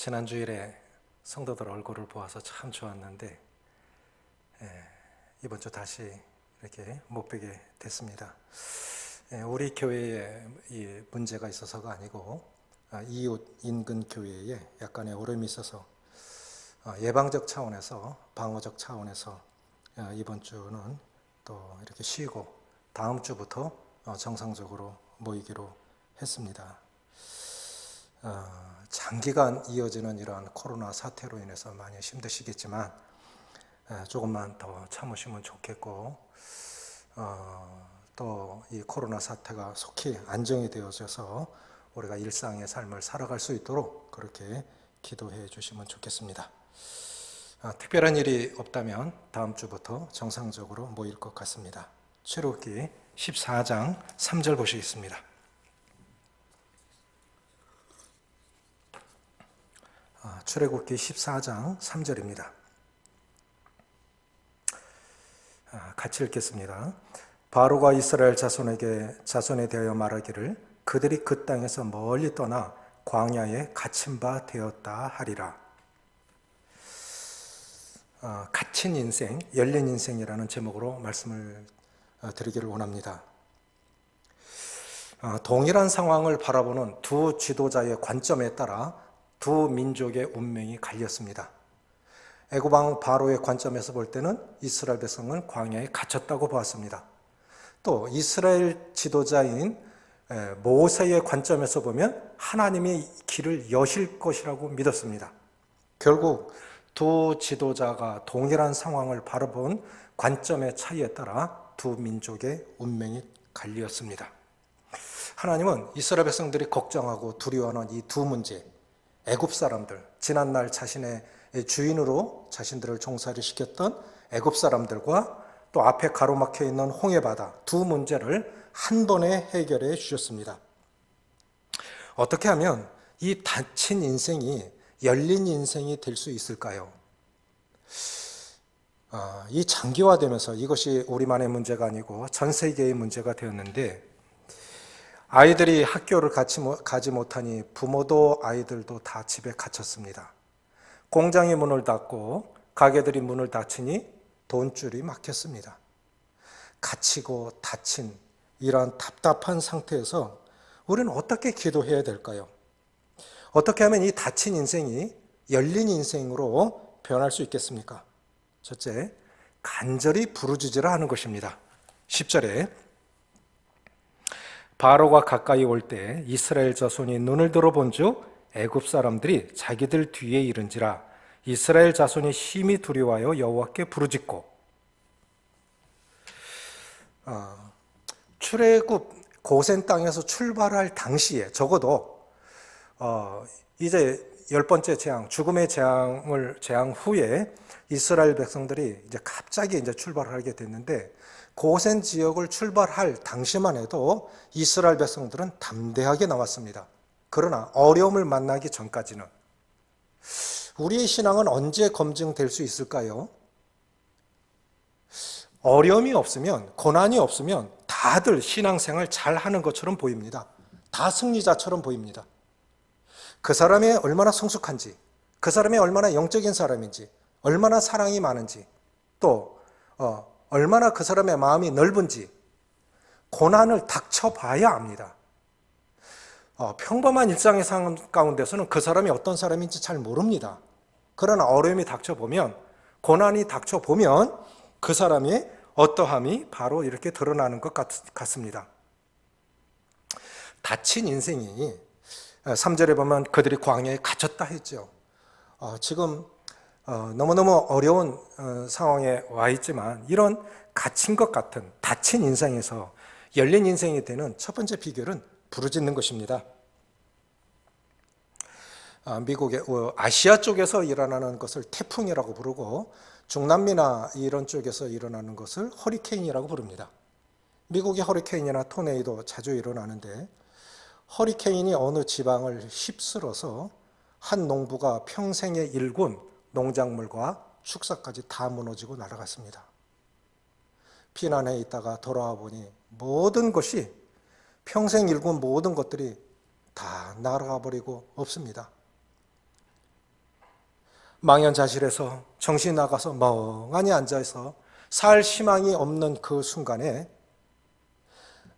지난 주일에 성도들 얼굴을 보아서 참 좋았는데 이번 주 다시 이렇게 못 뵈게 됐습니다. 우리 교회에 이 문제가 있어서가 아니고 이웃 인근 교회에 약간의 어려움이 있어서 예방적 차원에서 방어적 차원에서 이번 주는 또 이렇게 쉬고 다음 주부터 정상적으로 모이기로 했습니다. 장기간 이어지는 이러한 코로나 사태로 인해서 많이 힘드시겠지만 조금만 더 참으시면 좋겠고 또 이 코로나 사태가 속히 안정이 되어져서 우리가 일상의 삶을 살아갈 수 있도록 그렇게 기도해 주시면 좋겠습니다. 특별한 일이 없다면 다음 주부터 정상적으로 모일 것 같습니다. 출애굽기 14장 3절 보시겠습니다. 출애굽기 14장 3절입니다. 같이 읽겠습니다. 바로가 이스라엘 자손에 대하여 말하기를 그들이 그 땅에서 멀리 떠나 광야에 갇힌 바 되었다 하리라. 갇힌 인생, 열린 인생이라는 제목으로 말씀을 드리기를 원합니다. 동일한 상황을 바라보는 두 지도자의 관점에 따라 두 민족의 운명이 갈렸습니다. 애굽왕 바로의 관점에서 볼 때는 이스라엘 백성은 광야에 갇혔다고 보았습니다. 또 이스라엘 지도자인 모세의 관점에서 보면 하나님이 길을 여실 것이라고 믿었습니다. 결국 두 지도자가 동일한 상황을 바라본 관점의 차이에 따라 두 민족의 운명이 갈렸습니다. 하나님은 이스라엘 백성들이 걱정하고 두려워하는 이 두 문제, 애굽 사람들, 지난날 자신의 주인으로 자신들을 종살이 시켰던 애굽 사람들과 또 앞에 가로막혀 있는 홍해바다 두 문제를 한 번에 해결해 주셨습니다. 어떻게 하면 이 닫힌 인생이 열린 인생이 될 수 있을까요? 이 장기화되면서 이것이 우리만의 문제가 아니고 전 세계의 문제가 되었는데 아이들이 학교를 가지 못하니 부모도 아이들도 다 집에 갇혔습니다. 공장이 문을 닫고 가게들이 문을 닫히니 돈줄이 막혔습니다. 갇히고 닫힌 이러한 답답한 상태에서 우리는 어떻게 기도해야 될까요? 어떻게 하면 이 닫힌 인생이 열린 인생으로 변할 수 있겠습니까? 첫째, 간절히 부르짖으라 하는 것입니다. 10절에 바로가 가까이 올 때 이스라엘 자손이 눈을 들어본즉 애굽 사람들이 자기들 뒤에 이른지라 이스라엘 자손이 심히 두려워하여 여호와께 부르짖고 출애굽 고센 땅에서 출발할 당시에 적어도 이제 10번째 재앙, 죽음의 재앙 후에 이스라엘 백성들이 이제 갑자기 이제 출발을 하게 됐는데 고센 지역을 출발할 당시만 해도 이스라엘 백성들은 담대하게 나왔습니다. 그러나 어려움을 만나기 전까지는 우리의 신앙은 언제 검증될 수 있을까요? 어려움이 없으면, 고난이 없으면 다들 신앙생활 잘 하는 것처럼 보입니다. 다 승리자처럼 보입니다. 그 사람이 얼마나 성숙한지, 그 사람이 얼마나 영적인 사람인지, 얼마나 사랑이 많은지, 또 얼마나 그 사람의 마음이 넓은지 고난을 닥쳐봐야 압니다. 평범한 일상의 상황 가운데서는 그 사람이 어떤 사람인지 잘 모릅니다. 그러나 어려움이 닥쳐보면, 고난이 닥쳐보면 그 사람이 어떠함이 바로 이렇게 드러나는 것 같습니다. 닫힌 인생이 3절에 보면 그들이 광야에 갇혔다 했죠. 지금 너무너무 어려운 상황에 와 있지만 이런 갇힌 것 같은 닫힌 인생에서 열린 인생이 되는 첫 번째 비결은 부르짖는 것입니다. 미국의 아시아 쪽에서 일어나는 것을 태풍이라고 부르고 중남미나 이런 쪽에서 일어나는 것을 허리케인이라고 부릅니다. 미국의 허리케인이나 토네이도 자주 일어나는데 허리케인이 어느 지방을 휩쓸어서 한 농부가 평생에 일군 농작물과 축사까지 다 무너지고 날아갔습니다. 피난해 있다가 돌아와 보니 모든 것이 평생 일군 모든 것들이 다 날아가 버리고 없습니다. 망연자실해서 정신이 나가서 멍하니 앉아서 살 희망이 없는 그 순간에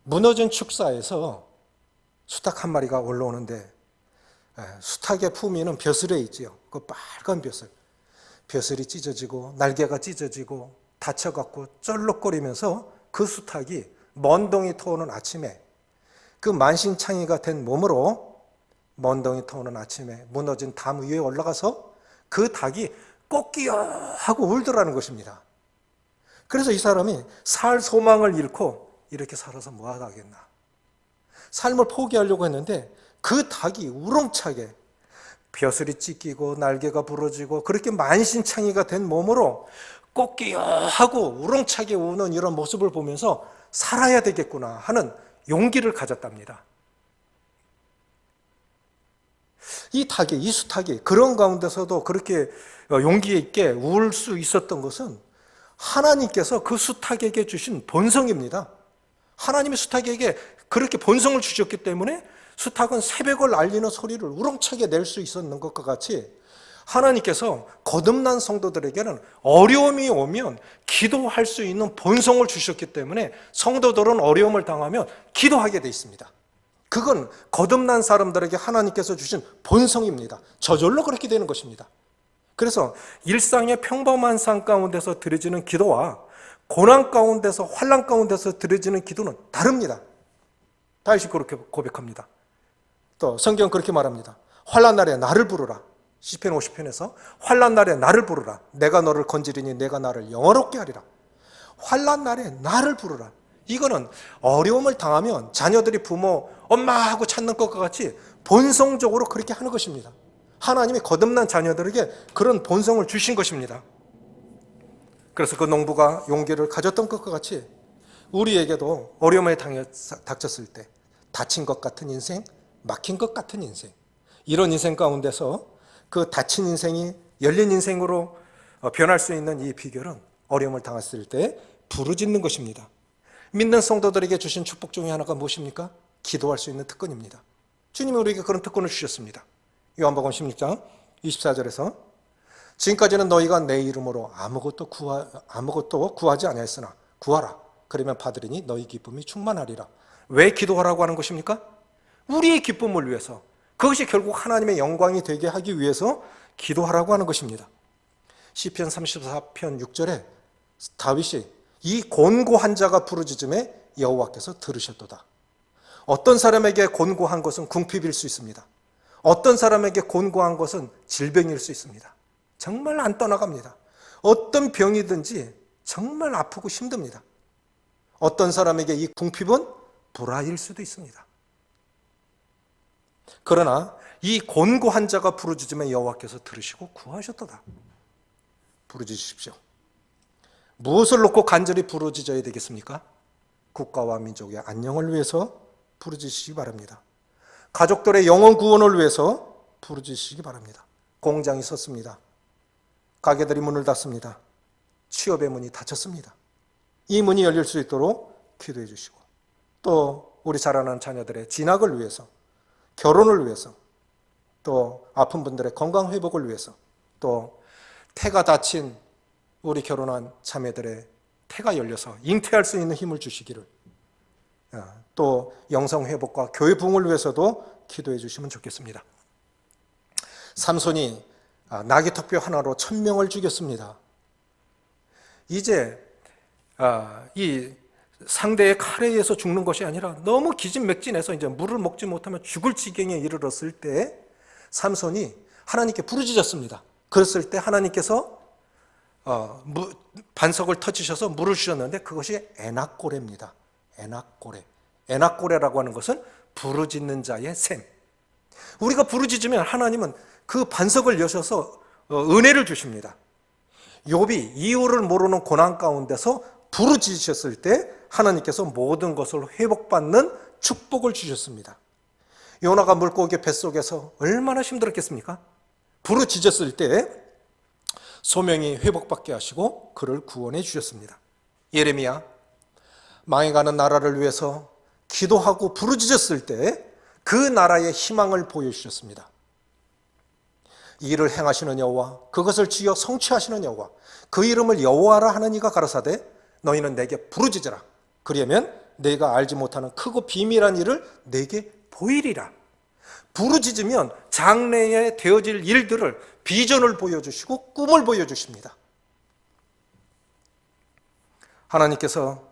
무너진 축사에서 수탉 한 마리가 올라오는데, 수탉의 품위는 벼슬에 있지요. 그 빨간 벼슬. 벼슬이 찢어지고 날개가 찢어지고 다쳐갖고 쩔룩거리면서 그 수탉이 먼동이 터오는 아침에, 그 만신창이가 된 몸으로 먼동이 터오는 아침에 무너진 담 위에 올라가서 그 닭이 꺾이요 하고 울더라는 것입니다. 그래서 이 사람이 살 소망을 잃고 이렇게 살아서 뭐하다 하겠나. 삶을 포기하려고 했는데 그 닭이 우렁차게 벼슬이 찢기고 날개가 부러지고 그렇게 만신창이가 된 몸으로 꺾이요 하고 우렁차게 우는 이런 모습을 보면서 살아야 되겠구나 하는 용기를 가졌답니다. 이 수탉이 그런 가운데서도 그렇게 용기 있게 울 수 있었던 것은 하나님께서 그 수탉에게 주신 본성입니다. 하나님이 수탉에게 그렇게 본성을 주셨기 때문에 수탉은 새벽을 알리는 소리를 우렁차게 낼 수 있었는 것과 같이 하나님께서 거듭난 성도들에게는 어려움이 오면 기도할 수 있는 본성을 주셨기 때문에 성도들은 어려움을 당하면 기도하게 돼 있습니다. 그건 거듭난 사람들에게 하나님께서 주신 본성입니다. 저절로 그렇게 되는 것입니다. 그래서 일상의 평범한 삶 가운데서 드려지는 기도와 고난 가운데서 환난 가운데서 드려지는 기도는 다릅니다. 다윗이 그렇게 고백합니다. 또 성경 그렇게 말합니다. 환난 날에 나를 부르라. 시편 50편에서 환난 날에 나를 부르라. 내가 너를 건지리니 내가 나를 영화롭게 하리라. 환난 날에 나를 부르라. 이거는 어려움을 당하면 자녀들이 부모, 엄마 하고 찾는 것과 같이 본성적으로 그렇게 하는 것입니다. 하나님이 거듭난 자녀들에게 그런 본성을 주신 것입니다. 그래서 그 농부가 용기를 가졌던 것과 같이 우리에게도 어려움에 닥쳤을 때 다친 것 같은 인생, 막힌 것 같은 인생, 이런 인생 가운데서 그 다친 인생이 열린 인생으로 변할 수 있는 이 비결은 어려움을 당했을 때 부르짖는 것입니다. 믿는 성도들에게 주신 축복 중에 하나가 무엇입니까? 기도할 수 있는 특권입니다. 주님이 우리에게 그런 특권을 주셨습니다. 요한복음 16장 24절에서 지금까지는 너희가 내 이름으로 아무것도 구하지 아니하였으나 구하라. 그러면 받으리니 너희 기쁨이 충만하리라. 왜 기도하라고 하는 것입니까? 우리의 기쁨을 위해서, 그것이 결국 하나님의 영광이 되게 하기 위해서 기도하라고 하는 것입니다. 시편 34편 6절에 다윗이 이 곤고한 자가 부르짖음에 여호와께서 들으셨도다. 어떤 사람에게 곤고한 것은 궁핍일 수 있습니다. 어떤 사람에게 곤고한 것은 질병일 수 있습니다. 정말 안 떠나갑니다. 어떤 병이든지 정말 아프고 힘듭니다. 어떤 사람에게 이 궁핍은 불화일 수도 있습니다. 그러나 이 곤고한 자가 부르짖음에 여호와께서 들으시고 구하셨도다. 부르짖으십시오. 무엇을 놓고 간절히 부르짖어야 되겠습니까? 국가와 민족의 안녕을 위해서 부르짖으시기 바랍니다. 가족들의 영혼 구원을 위해서 부르짖으시기 바랍니다. 공장이 섰습니다. 가게들이 문을 닫습니다. 취업의 문이 닫혔습니다. 이 문이 열릴 수 있도록 기도해 주시고, 또 우리 자라나는 자녀들의 진학을 위해서, 결혼을 위해서, 또 아픈 분들의 건강 회복을 위해서, 또 태가 다친 우리 결혼한 자매들의 태가 열려서 잉태할 수 있는 힘을 주시기를, 또 영성 회복과 교회 부흥을 위해서도 기도해 주시면 좋겠습니다. 삼손이 나귀턱뼈 하나로 1000명을 죽였습니다. 이제 이 상대의 칼에 의해서 죽는 것이 아니라 너무 기진맥진해서 이제 물을 먹지 못하면 죽을 지경에 이르렀을 때 삼손이 하나님께 부르짖었습니다. 그랬을 때 하나님께서 반석을 터치셔서 물을 주셨는데 그것이 에낙고레입니다. 에낙고레라고 하는 것은 부르짖는 자의 샘. 우리가 부르짖으면 하나님은 그 반석을 여셔서 은혜를 주십니다. 욥이 이유를 모르는 고난 가운데서 부르짖으셨을 때 하나님께서 모든 것을 회복받는 축복을 주셨습니다. 요나가 물고기 뱃속에서 얼마나 힘들었겠습니까? 부르짖었을 때 소명이 회복받게 하시고 그를 구원해 주셨습니다. 예레미야, 망해가는 나라를 위해서 기도하고 부르짖었을 때 그 나라의 희망을 보여주셨습니다. 이를 행하시는 여호와, 그것을 지어 성취하시는 여호와, 그 이름을 여호와라 하는 이가 가라사대 너희는 내게 부르짖으라. 그러면 내가 알지 못하는 크고 비밀한 일을 내게 보이리라. 부르짖으면 장래에 되어질 일들을, 비전을 보여주시고 꿈을 보여주십니다. 하나님께서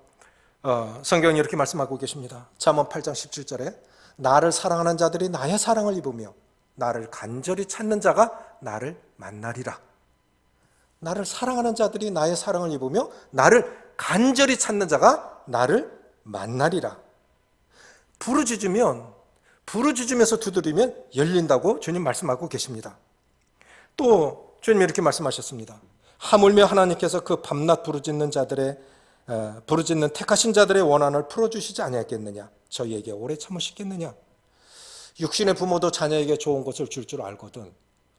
성경에 이렇게 말씀하고 계십니다. 잠언 8장 17절에 나를 사랑하는 자들이 나의 사랑을 입으며 나를 간절히 찾는 자가 나를 만나리라. 나를 사랑하는 자들이 나의 사랑을 입으며 나를 간절히 찾는 자가 나를 만나리라. 부르짖으면서 두드리면 열린다고 주님 말씀하고 계십니다. 또 주님이 이렇게 말씀하셨습니다. 하물며 하나님께서 그 밤낮 부르짖는 택하신 자들의 원한을 풀어주시지 아니하겠느냐? 저희에게 오래 참으시겠느냐? 육신의 부모도 자녀에게 좋은 것을 줄 줄 알거든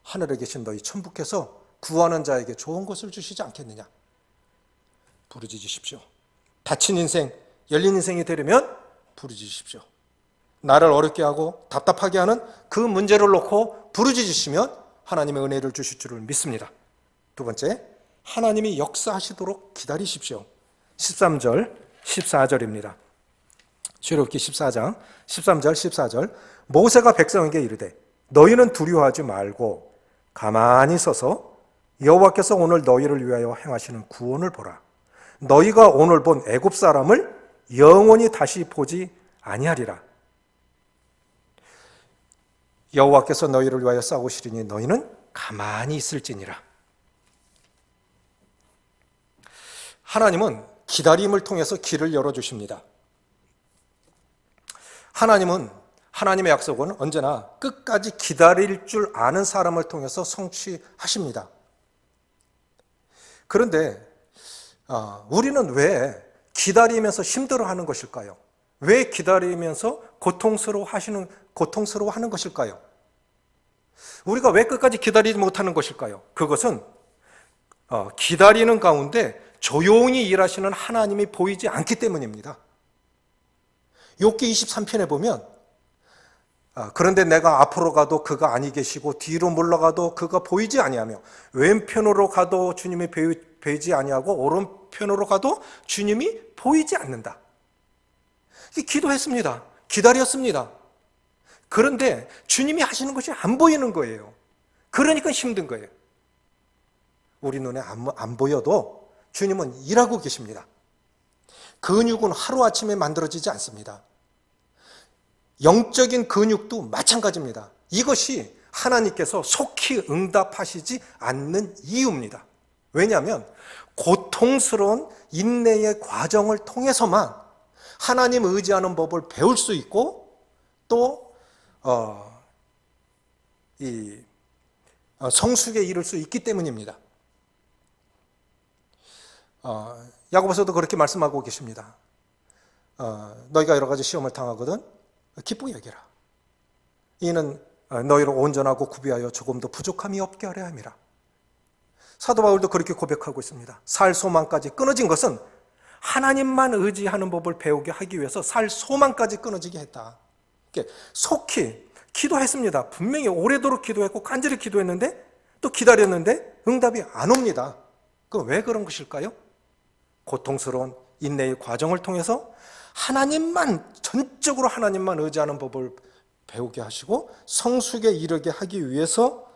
하늘에 계신 너희 천부께서 구하는 자에게 좋은 것을 주시지 않겠느냐? 부르짖으십시오. 닫힌 인생, 열린 인생이 되려면 부르짖으십시오. 나를 어렵게 하고 답답하게 하는 그 문제를 놓고 부르짖으시면 하나님의 은혜를 주실 줄을 믿습니다. 두 번째, 하나님이 역사하시도록 기다리십시오. 13절, 14절입니다. 출애굽기 14장 13절, 14절. 모세가 백성에게 이르되 너희는 두려워하지 말고 가만히 서서 여호와께서 오늘 너희를 위하여 행하시는 구원을 보라. 너희가 오늘 본 애굽 사람을 영원히 다시 보지 아니하리라. 여호와께서 너희를 위하여 싸우시리니 너희는 가만히 있을지니라. 하나님은 기다림을 통해서 길을 열어주십니다. 하나님의 약속은 언제나 끝까지 기다릴 줄 아는 사람을 통해서 성취하십니다. 그런데 우리는 왜 기다리면서 힘들어하는 것일까요? 왜 기다리면서 고통스러워하는 것일까요? 우리가 왜 끝까지 기다리지 못하는 것일까요? 그것은 기다리는 가운데 조용히 일하시는 하나님이 보이지 않기 때문입니다. 욥기 23편에 보면 그런데 내가 앞으로 가도 그가 아니 계시고 뒤로 물러가도 그가 보이지 아니하며 왼편으로 가도 주님이 보이지 아니하고 오른편으로 가도 주님이 보이지 않는다. 기도했습니다. 기다렸습니다. 그런데 주님이 하시는 것이 안 보이는 거예요. 그러니까 힘든 거예요. 우리 눈에 안 보여도 주님은 일하고 계십니다. 근육은 하루아침에 만들어지지 않습니다. 영적인 근육도 마찬가지입니다. 이것이 하나님께서 속히 응답하시지 않는 이유입니다. 왜냐하면 고통스러운 인내의 과정을 통해서만 하나님 의지하는 법을 배울 수 있고 또 성숙에 이를 수 있기 때문입니다. 야고보서도 그렇게 말씀하고 계십니다. 너희가 여러 가지 시험을 당하거든 기쁘게 여기라. 이는 너희를 온전하고 구비하여 조금도 부족함이 없게 하려 함이라. 사도 바울도 그렇게 고백하고 있습니다. 살 소망까지 끊어진 것은 하나님만 의지하는 법을 배우게 하기 위해서 살 소망까지 끊어지게 했다. 속히 기도했습니다. 분명히 오래도록 기도했고 간절히 기도했는데 또 기다렸는데 응답이 안 옵니다. 그럼 왜 그런 것일까요? 고통스러운 인내의 과정을 통해서 전적으로 하나님만 의지하는 법을 배우게 하시고 성숙에 이르게 하기 위해서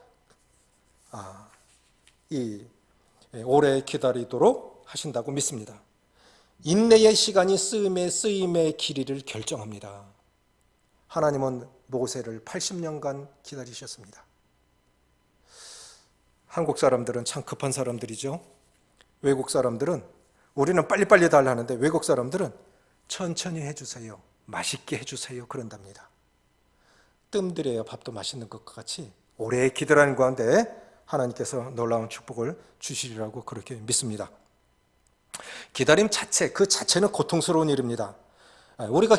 오래 기다리도록 하신다고 믿습니다. 인내의 시간이 쓰임의 길이를 결정합니다. 하나님은 모세를 80년간 기다리셨습니다. 한국 사람들은 참 급한 사람들이죠. 외국 사람들은 우리는 빨리빨리 달라 하는데 외국 사람들은 천천히 해주세요, 맛있게 해주세요 그런답니다. 뜸들여야 밥도 맛있는 것과 같이 오래 기다리는 가운데 하나님께서 놀라운 축복을 주시리라고 그렇게 믿습니다. 기다림 그 자체는 고통스러운 일입니다. 우리가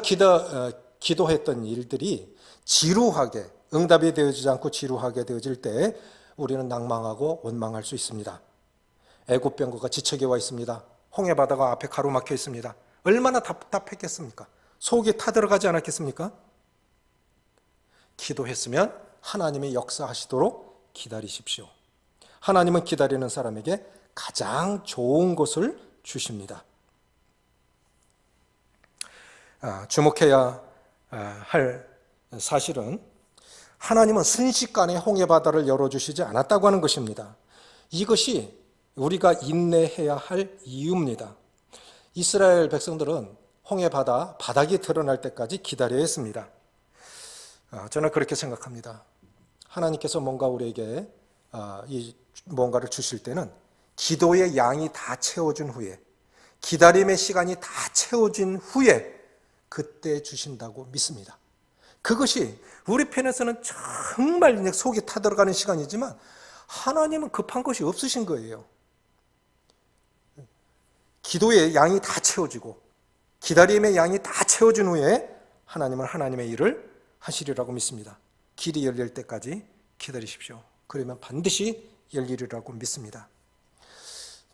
기도했던 일들이 지루하게, 응답이 되어지지 않고 지루하게 되어질 때 우리는 낭망하고 원망할 수 있습니다. 애굽 병거가 지척에 와 있습니다. 홍해 바다가 앞에 가로막혀 있습니다. 얼마나 답답했겠습니까? 속이 타들어가지 않았겠습니까? 기도했으면 하나님이 역사하시도록 기다리십시오. 하나님은 기다리는 사람에게 가장 좋은 것을 주십니다. 주목해야 할 사실은 하나님은 순식간에 홍해바다를 열어주시지 않았다고 하는 것입니다. 이것이 우리가 인내해야 할 이유입니다. 이스라엘 백성들은 홍해바다 바닥이 드러날 때까지 기다려야 했습니다. 저는 그렇게 생각합니다. 하나님께서 뭔가 우리에게 뭔가를 주실 때는 기도의 양이 다 채워진 후에, 기다림의 시간이 다 채워진 후에 그때 주신다고 믿습니다. 그것이 우리 편에서는 정말 속이 타들어가는 시간이지만 하나님은 급한 것이 없으신 거예요. 기도의 양이 다 채워지고 기다림의 양이 다 채워진 후에 하나님은 하나님의 일을 하시리라고 믿습니다. 길이 열릴 때까지 기다리십시오. 그러면 반드시 열리리라고 믿습니다.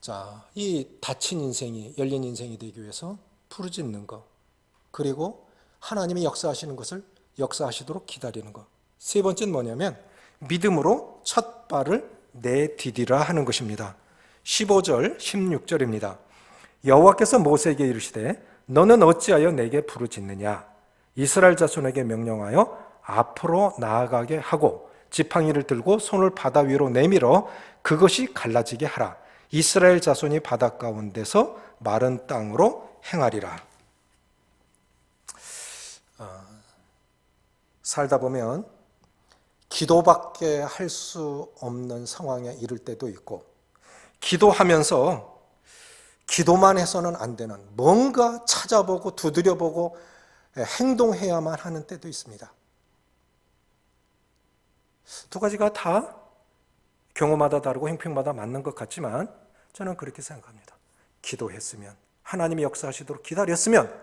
자, 이 닫힌 인생이 열린 인생이 되기 위해서 부르짖는 것, 그리고 하나님이 역사하시는 것을 역사하시도록 기다리는 것. 세 번째는 뭐냐면 믿음으로 첫 발을 내디디라 하는 것입니다. 15절, 16절입니다. 여호와께서 모세에게 이르시되 너는 어찌하여 내게 부르짖느냐? 이스라엘 자손에게 명령하여 앞으로 나아가게 하고 지팡이를 들고 손을 바다 위로 내밀어 그것이 갈라지게 하라. 이스라엘 자손이 바다 가운데서 마른 땅으로 행하리라. 살다 보면 기도밖에 할 수 없는 상황에 이를 때도 있고, 기도하면서 기도만 해서는 안 되는 뭔가 찾아보고 두드려보고 행동해야만 하는 때도 있습니다. 두 가지가 다 경우마다 다르고 형평마다 맞는 것 같지만 저는 그렇게 생각합니다. 기도했으면, 하나님이 역사하시도록 기다렸으면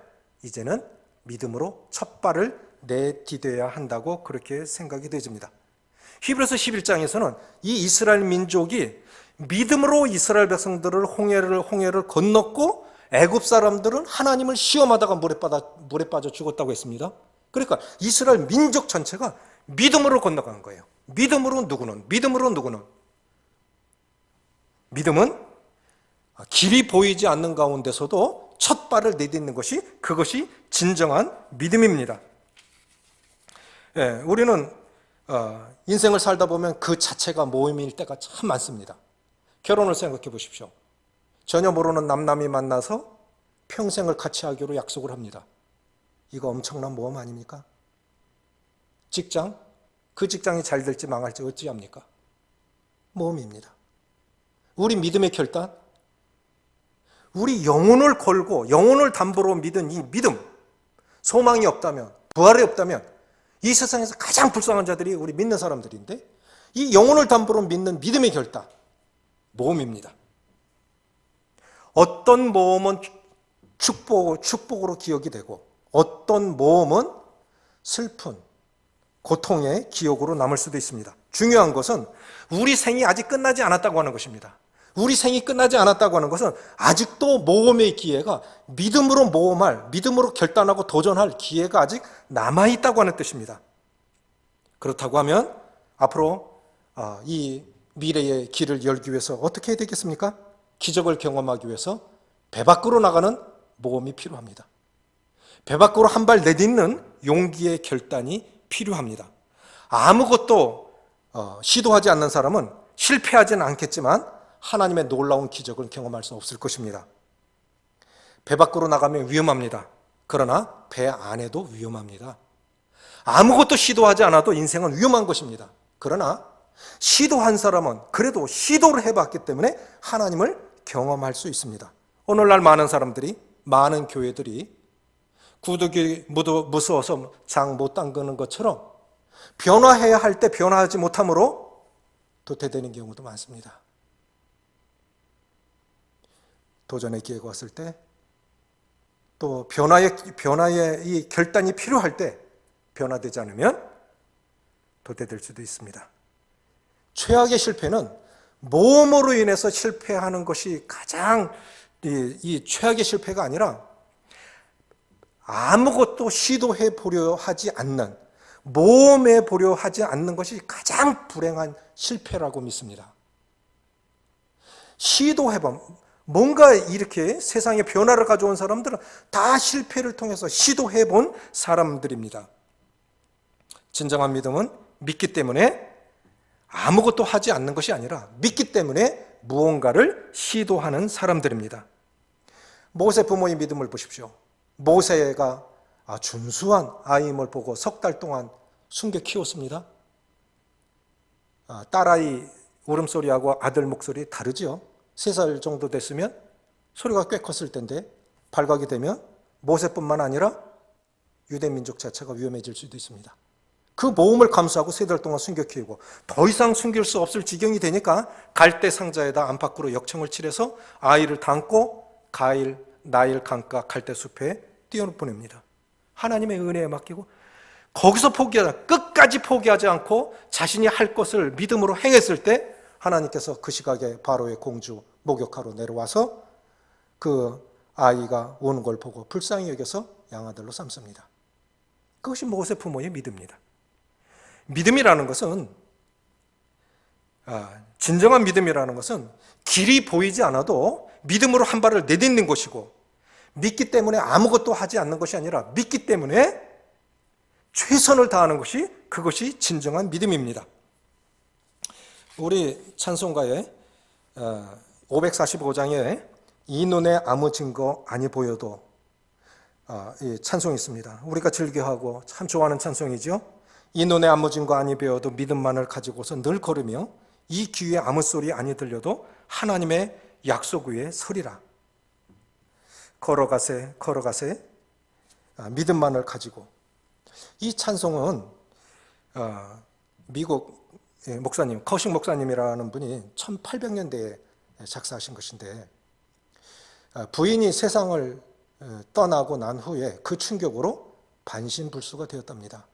이제는 믿음으로 첫 발을 내디뎌야 한다고 그렇게 생각이 되집니다. 히브리서 11장에서는 이 이스라엘 민족이 믿음으로 이스라엘 백성들을 홍해를 건넜고 애굽 사람들은 하나님을 시험하다가 물에 빠져 죽었다고 했습니다. 그러니까 이스라엘 민족 전체가 믿음으로 건너간 거예요. 믿음으로 누구는. 믿음은 길이 보이지 않는 가운데서도 첫 발을 내딛는 것이, 그것이 진정한 믿음입니다. 우리는 인생을 살다 보면 그 자체가 모임일 때가 참 많습니다. 결혼을 생각해 보십시오. 전혀 모르는 남남이 만나서 평생을 같이 하기로 약속을 합니다. 이거 엄청난 모험 아닙니까? 직장, 그 직장이 잘 될지 망할지 어찌합니까? 모험입니다. 우리 믿음의 결단, 우리 영혼을 걸고 영혼을 담보로 믿은 이 믿음, 소망이 없다면, 부활이 없다면 이 세상에서 가장 불쌍한 자들이 우리 믿는 사람들인데, 이 영혼을 담보로 믿는 믿음의 결단, 모험입니다. 어떤 모험은 축복으로 기억이 되고 어떤 모험은 슬픈 고통의 기억으로 남을 수도 있습니다. 중요한 것은 우리 생이 아직 끝나지 않았다고 하는 것입니다. 우리 생이 끝나지 않았다고 하는 것은 아직도 모험의 기회가, 믿음으로 모험할, 믿음으로 결단하고 도전할 기회가 아직 남아있다고 하는 뜻입니다. 그렇다고 하면 앞으로 이 미래의 길을 열기 위해서 어떻게 해야 되겠습니까? 기적을 경험하기 위해서 배 밖으로 나가는 모험이 필요합니다. 배 밖으로 한 발 내딛는 용기의 결단이 필요합니다. 아무것도 시도하지 않는 사람은 실패하지는 않겠지만 하나님의 놀라운 기적을 경험할 수 없을 것입니다. 배 밖으로 나가면 위험합니다. 그러나 배 안에도 위험합니다. 아무것도 시도하지 않아도 인생은 위험한 것입니다. 그러나 시도한 사람은 그래도 시도를 해봤기 때문에 하나님을 경험할 수 있습니다. 오늘날 많은 사람들이, 많은 교회들이 구두기 무서워서 장 못 담그는 것처럼 변화해야 할 때 변화하지 못함으로 도태되는 경우도 많습니다. 도전의 기회가 왔을 때, 또 변화의 이 결단이 필요할 때 변화되지 않으면 도태될 수도 있습니다. 최악의 실패는 모험으로 인해서 실패하는 것이 가장 이 최악의 실패가 아니라 아무것도 시도해 보려 하지 않는, 모험해 보려 하지 않는 것이 가장 불행한 실패라고 믿습니다. 시도해봐. 뭔가 이렇게 세상에 변화를 가져온 사람들은 다 실패를 통해서 시도해본 사람들입니다. 진정한 믿음은 믿기 때문에 아무것도 하지 않는 것이 아니라 믿기 때문에 무언가를 시도하는 사람들입니다. 모세 부모의 믿음을 보십시오. 모세가 준수한 아이임을 보고 석 달 동안 숨겨 키웠습니다. 딸아이 울음소리하고 아들 목소리 다르죠. 3살 정도 됐으면 소리가 꽤 컸을 텐데 발각이 되면 모세뿐만 아니라 유대민족 자체가 위험해질 수도 있습니다. 그 모험을 감수하고 3달 동안 숨겨 키우고 더 이상 숨길 수 없을 지경이 되니까 갈대 상자에다 안팎으로 역청을 칠해서 아이를 담고 나일 강가 갈대 숲에 뛰어보냅니다. 하나님의 은혜에 맡기고 거기서 끝까지 포기하지 않고 자신이 할 것을 믿음으로 행했을 때 하나님께서 그 시각에 바로의 공주 목욕하러 내려와서 그 아이가 오는 걸 보고 불쌍히 여겨서 양아들로 삼습니다. 그것이 모세 부모의 믿음입니다. 믿음이라는 것은 진정한 믿음이라는 것은 길이 보이지 않아도 믿음으로 한 발을 내딛는 것이고 믿기 때문에 아무것도 하지 않는 것이 아니라 믿기 때문에 최선을 다하는 것이 그것이 진정한 믿음입니다. 우리 찬송가에 545장에 이 눈에 아무 증거 아니 보여도 이 찬송이 있습니다. 우리가 즐겨하고 참 좋아하는 찬송이죠. 이 눈에 아무 증거 아니 보여도 믿음만을 가지고서 늘 걸으며 이 귀에 아무 소리 아니 들려도 하나님의 약속 위에 서리라. 걸어가세 믿음만을 가지고. 이 찬송은 미국 목사님, 커싱 목사님이라는 분이 1800년대에 작사하신 것인데 부인이 세상을 떠나고 난 후에 그 충격으로 반신불수가 되었답니다.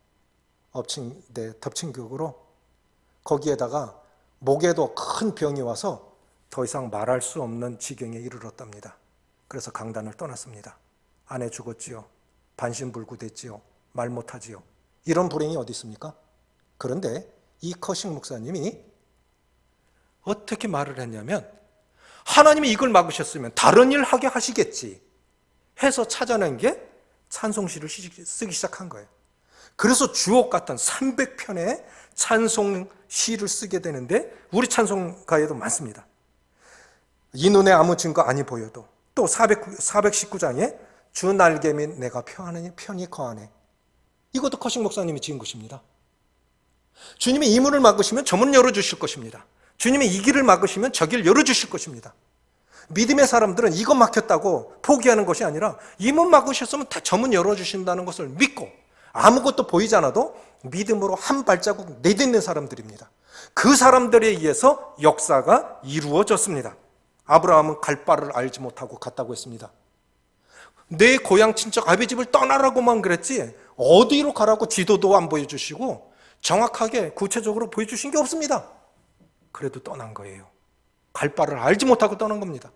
덮친격으로 거기에다가 목에도 큰 병이 와서 더 이상 말할 수 없는 지경에 이르렀답니다. 그래서 강단을 떠났습니다. 아내 죽었지요. 반신불구됐지요. 말 못하지요. 이런 불행이 어디 있습니까? 그런데 이 커싱 목사님이 어떻게 말을 했냐면 하나님이 이걸 막으셨으면 다른 일 하게 하시겠지 해서 찾아낸 게 찬송시를 쓰기 시작한 거예요. 그래서 주옥 같은 300편의 찬송시를 쓰게 되는데 우리 찬송가에도 많습니다. 이 눈에 아무 증거 아니 보여도 또 419장에 주 날개 및 내가 편히 거하네. 이것도 커싱 목사님이 지은 것입니다. 주님이 이 문을 막으시면 저 문 열어주실 것입니다. 주님이 이 길을 막으시면 저 길 열어주실 것입니다. 믿음의 사람들은 이거 막혔다고 포기하는 것이 아니라 이 문 막으셨으면 다 저 문 열어주신다는 것을 믿고 아무것도 보이지 않아도 믿음으로 한 발자국 내딛는 사람들입니다. 그 사람들에 의해서 역사가 이루어졌습니다. 아브라함은 갈 바를 알지 못하고 갔다고 했습니다. 내 고향 친척 아비 집을 떠나라고만 그랬지 어디로 가라고 지도도 안 보여주시고 정확하게 구체적으로 보여주신 게 없습니다. 그래도 떠난 거예요. 갈 바를 알지 못하고 떠난 겁니다.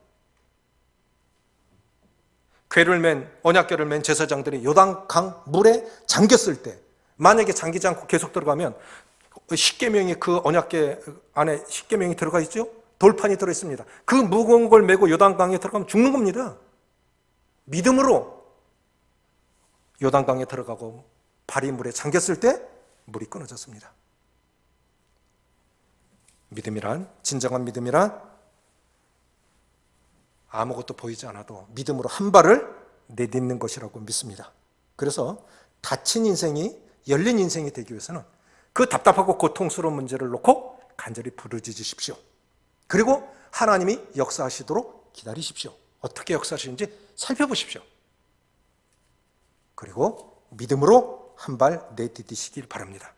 언약궤를 맨 제사장들이 요단강 물에 잠겼을 때 만약에 잠기지 않고 계속 들어가면 십계명이 그 언약궤 안에 십계명이 들어가 있죠? 돌판이 들어 있습니다. 그 무거운 걸 메고 요단강에 들어가면 죽는 겁니다. 믿음으로 요단강에 들어가고 발이 물에 잠겼을 때 물이 끊어졌습니다. 믿음이란, 진정한 믿음이란 아무것도 보이지 않아도 믿음으로 한 발을 내딛는 것이라고 믿습니다. 그래서 닫힌 인생이 열린 인생이 되기 위해서는 그 답답하고 고통스러운 문제를 놓고 간절히 부르짖으십시오. 그리고 하나님이 역사하시도록 기다리십시오. 어떻게 역사하시는지 살펴보십시오. 그리고 믿음으로 한 발 내디디시길 바랍니다.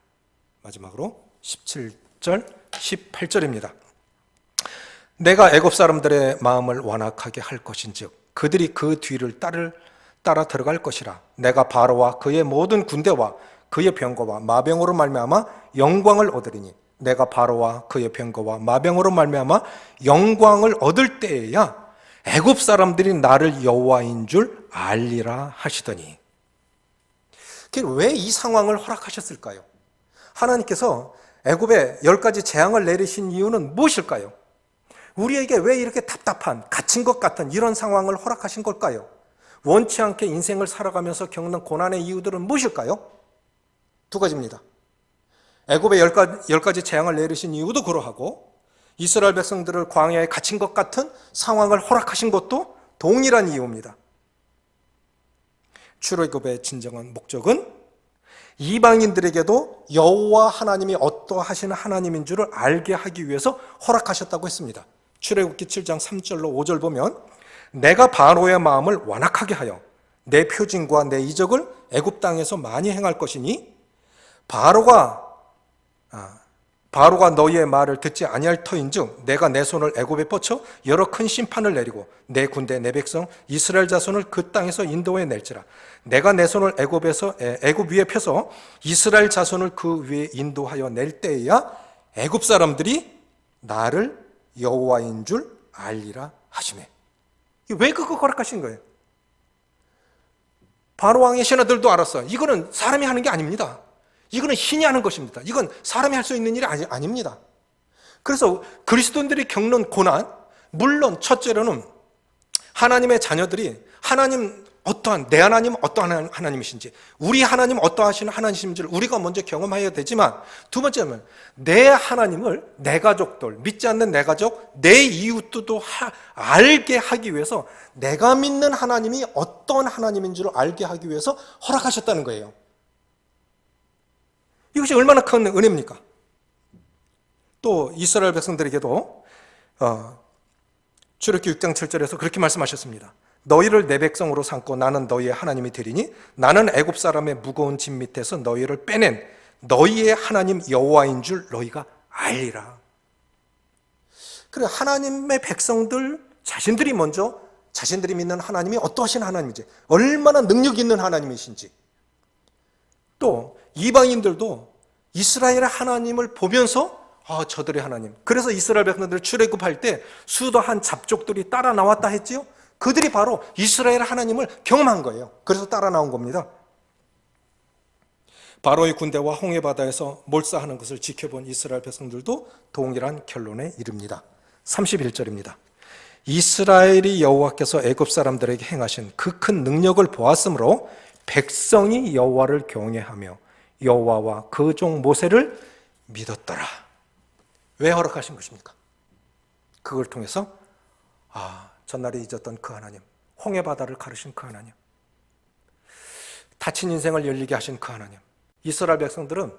마지막으로 17절, 18절입니다. 내가 애굽 사람들의 마음을 완악하게 할 것인즉 그들이 그 뒤를 따라 들어갈 것이라. 내가 바로와 그의 모든 군대와 그의 병거와 마병으로 말미암아 영광을 얻으리니 내가 바로와 그의 병거와 마병으로 말미암아 영광을 얻을 때에야 애굽 사람들이 나를 여호와인 줄 알리라 하시더니. 왜 이 상황을 허락하셨을까요? 하나님께서 애굽에 10가지 재앙을 내리신 이유는 무엇일까요? 우리에게 왜 이렇게 답답한, 갇힌 것 같은 이런 상황을 허락하신 걸까요? 원치 않게 인생을 살아가면서 겪는 고난의 이유들은 무엇일까요? 두 가지입니다. 애굽에 10가지 재앙을 내리신 이유도 그러하고 이스라엘 백성들을 광야에 갇힌 것 같은 상황을 허락하신 것도 동일한 이유입니다. 출애굽의 진정한 목적은 이방인들에게도 여호와 하나님이 어떠하신 하나님인 줄을 알게 하기 위해서 허락하셨다고 했습니다. 출애굽기 7장 3절로 5절 보면 내가 바로의 마음을 완악하게 하여 내 표징과 내 이적을 애굽 땅에서 많이 행할 것이니 바로가 너희의 말을 듣지 아니할 터인즉 내가 내 손을 애굽에 뻗쳐 여러 큰 심판을 내리고 내 군대 내 백성 이스라엘 자손을 그 땅에서 인도해 낼지라. 내가 내 손을 애굽 위에 펴서 이스라엘 자손을 그 위에 인도하여 낼 때에야 애굽 사람들이 나를 여호와인 줄 알리라 하시매. 왜 그거 허락하신 거예요? 바로 왕의 신하들도 알았어요. 이거는 사람이 하는 게 아닙니다. 이거는 신이 하는 것입니다. 이건 사람이 할 수 있는 일이 아닙니다. 그래서 그리스도인들이 겪는 고난, 물론 첫째로는 하나님의 자녀들이 내 하나님은 어떠한 하나님이신지, 우리 하나님 어떠하신 하나님이신지를 우리가 먼저 경험해야 되지만, 두 번째는 내 하나님을 내 가족들, 믿지 않는 내 가족, 내 이웃들도 알게 하기 위해서 내가 믿는 하나님이 어떤 하나님인 줄 알게 하기 위해서 허락하셨다는 거예요. 이것이 얼마나 큰 은혜입니까? 또 이스라엘 백성들에게도 출애굽기 6장 7절에서 그렇게 말씀하셨습니다. 너희를 내 백성으로 삼고 나는 너희의 하나님이 되리니 나는 애굽 사람의 무거운 짐 밑에서 너희를 빼낸 너희의 하나님 여호와인 줄 너희가 알리라. 그래, 하나님의 백성들 자신들이 먼저 자신들이 믿는 하나님이 어떠하신 하나님인지, 얼마나 능력 있는 하나님이신지, 또 이방인들도 이스라엘의 하나님을 보면서 저들의 하나님. 그래서 이스라엘 백성들 출애굽할 때 수도한 잡족들이 따라 나왔다 했지요. 그들이 바로 이스라엘 하나님을 경험한 거예요. 그래서 따라 나온 겁니다. 바로의 군대와 홍해 바다에서 몰사하는 것을 지켜본 이스라엘 백성들도 동일한 결론에 이릅니다. 31절입니다. 이스라엘이 여호와께서 애굽 사람들에게 행하신 그 큰 능력을 보았으므로 백성이 여호와를 경외하며 여호와와 그 종 모세를 믿었더라. 왜 허락하신 것입니까? 그걸 통해서 전날에 잊었던 그 하나님, 홍해 바다를 가르신 그 하나님, 닫힌 인생을 열리게 하신 그 하나님, 이스라엘 백성들은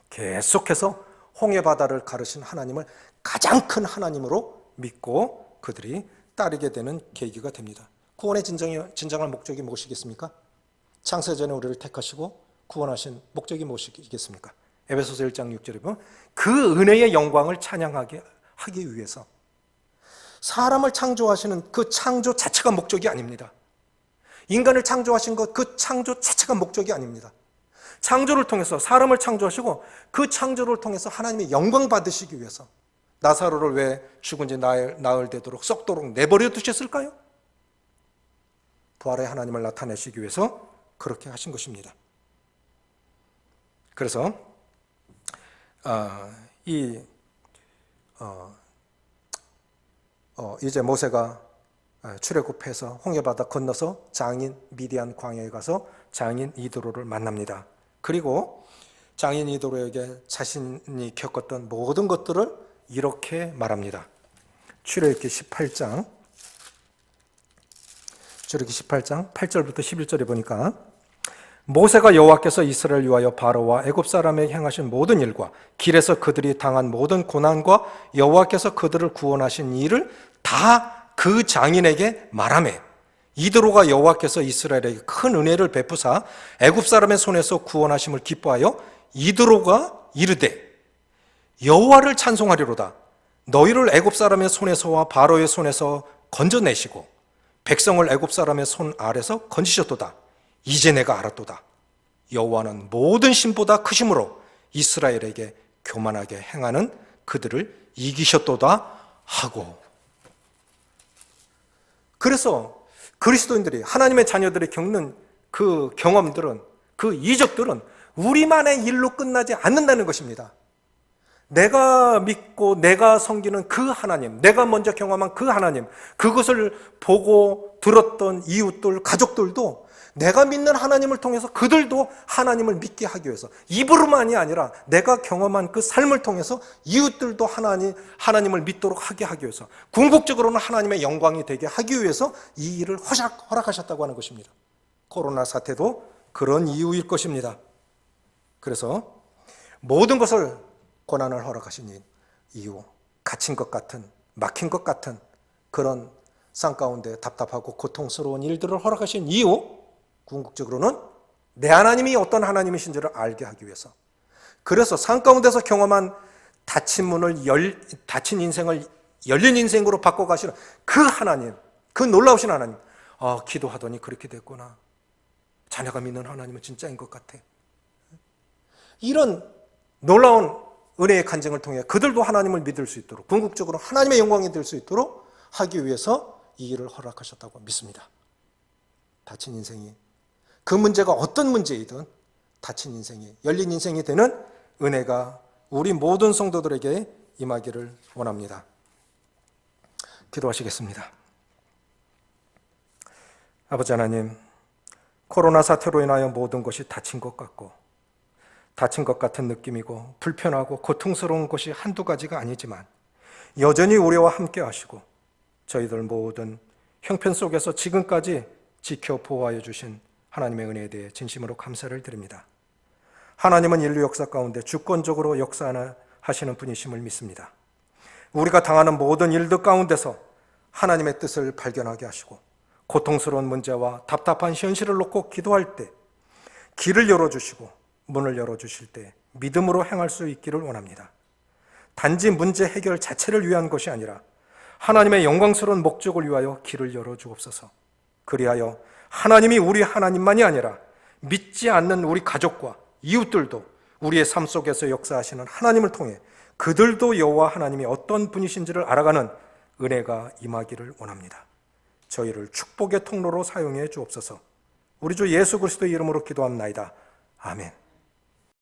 계속해서 홍해 바다를 가르신 하나님을 가장 큰 하나님으로 믿고 그들이 따르게 되는 계기가 됩니다. 구원의 진정한 목적이 무엇이겠습니까? 창세전에 우리를 택하시고 구원하신 목적이 무엇이겠습니까? 에베소서 1장 6절에 보면 그 은혜의 영광을 찬양하게 하기 위해서, 사람을 창조하시는 그 창조 자체가 목적이 아닙니다. 인간을 창조하신 것, 그 창조 자체가 목적이 아닙니다. 창조를 통해서 사람을 창조하시고 그 창조를 통해서 하나님의 영광 받으시기 위해서 나사로를 왜 죽은 지 나흘 되도록 썩도록 내버려 두셨을까요? 부활의 하나님을 나타내시기 위해서 그렇게 하신 것입니다. 그래서 이제 모세가 출애굽해서 홍해바다 건너서 장인 미디안 광야에 가서 장인 이드로를 만납니다. 그리고 장인 이드로에게 자신이 겪었던 모든 것들을 이렇게 말합니다. 출애굽기 18장 8절부터 11절에 보니까 모세가 여호와께서 이스라엘을 위하여 바로와 애굽 사람에게 행하신 모든 일과 길에서 그들이 당한 모든 고난과 여호와께서 그들을 구원하신 일을 다 그 장인에게 말하매 이드로가 여호와께서 이스라엘에게 큰 은혜를 베푸사 애굽 사람의 손에서 구원하심을 기뻐하여 이드로가 이르되 여호와를 찬송하리로다. 너희를 애굽 사람의 손에서와 바로의 손에서 건져내시고 백성을 애굽 사람의 손 아래서 건지셨도다. 이제 내가 알았도다. 여호와는 모든 신보다 크심으로 이스라엘에게 교만하게 행하는 그들을 이기셨도다 하고. 그래서 그리스도인들이, 하나님의 자녀들이 겪는 그 경험들은, 그 이적들은 우리만의 일로 끝나지 않는다는 것입니다. 내가 믿고 내가 섬기는 그 하나님, 내가 먼저 경험한 그 하나님, 그것을 보고 들었던 이웃들, 가족들도 내가 믿는 하나님을 통해서 그들도 하나님을 믿게 하기 위해서, 입으로만이 아니라 내가 경험한 그 삶을 통해서 이웃들도 하나님을 믿도록 하게 하기 위해서, 궁극적으로는 하나님의 영광이 되게 하기 위해서 이 일을 허락하셨다고 하는 것입니다. 코로나 사태도 그런 이유일 것입니다. 그래서 모든 것을 고난을 허락하신 이유, 갇힌 것 같은, 막힌 것 같은 그런 쌍 가운데 답답하고 고통스러운 일들을 허락하신 이유, 궁극적으로는 내 하나님이 어떤 하나님이신지를 알게 하기 위해서. 그래서 상 가운데서 경험한 닫힌 문을 닫힌 인생을 열린 인생으로 바꿔가시는 그 하나님, 그 놀라우신 하나님. 기도하더니 그렇게 됐구나. 자녀가 믿는 하나님은 진짜인 것 같아. 이런 놀라운 은혜의 간증을 통해 그들도 하나님을 믿을 수 있도록, 궁극적으로 하나님의 영광이 될 수 있도록 하기 위해서 이 일을 허락하셨다고 믿습니다. 닫힌 인생이, 그 문제가 어떤 문제이든 닫힌 인생이 열린 인생이 되는 은혜가 우리 모든 성도들에게 임하기를 원합니다. 기도하시겠습니다. 아버지 하나님, 코로나 사태로 인하여 모든 것이 닫힌 것 같고 닫힌 것 같은 느낌이고 불편하고 고통스러운 것이 한두 가지가 아니지만 여전히 우리와 함께 하시고 저희들 모든 형편 속에서 지금까지 지켜 보호하여 주신 하나님의 은혜에 대해 진심으로 감사를 드립니다. 하나님은 인류 역사 가운데 주권적으로 역사하시는 분이심을 믿습니다. 우리가 당하는 모든 일들 가운데서 하나님의 뜻을 발견하게 하시고 고통스러운 문제와 답답한 현실을 놓고 기도할 때 길을 열어주시고 문을 열어주실 때 믿음으로 행할 수 있기를 원합니다. 단지 문제 해결 자체를 위한 것이 아니라 하나님의 영광스러운 목적을 위하여 길을 열어주옵소서. 그리하여 하나님이 우리 하나님만이 아니라 믿지 않는 우리 가족과 이웃들도 우리의 삶 속에서 역사하시는 하나님을 통해 그들도 여호와 하나님이 어떤 분이신지를 알아가는 은혜가 임하기를 원합니다. 저희를 축복의 통로로 사용해 주옵소서. 우리 주 예수 그리스도의 이름으로 기도합나이다. 아멘.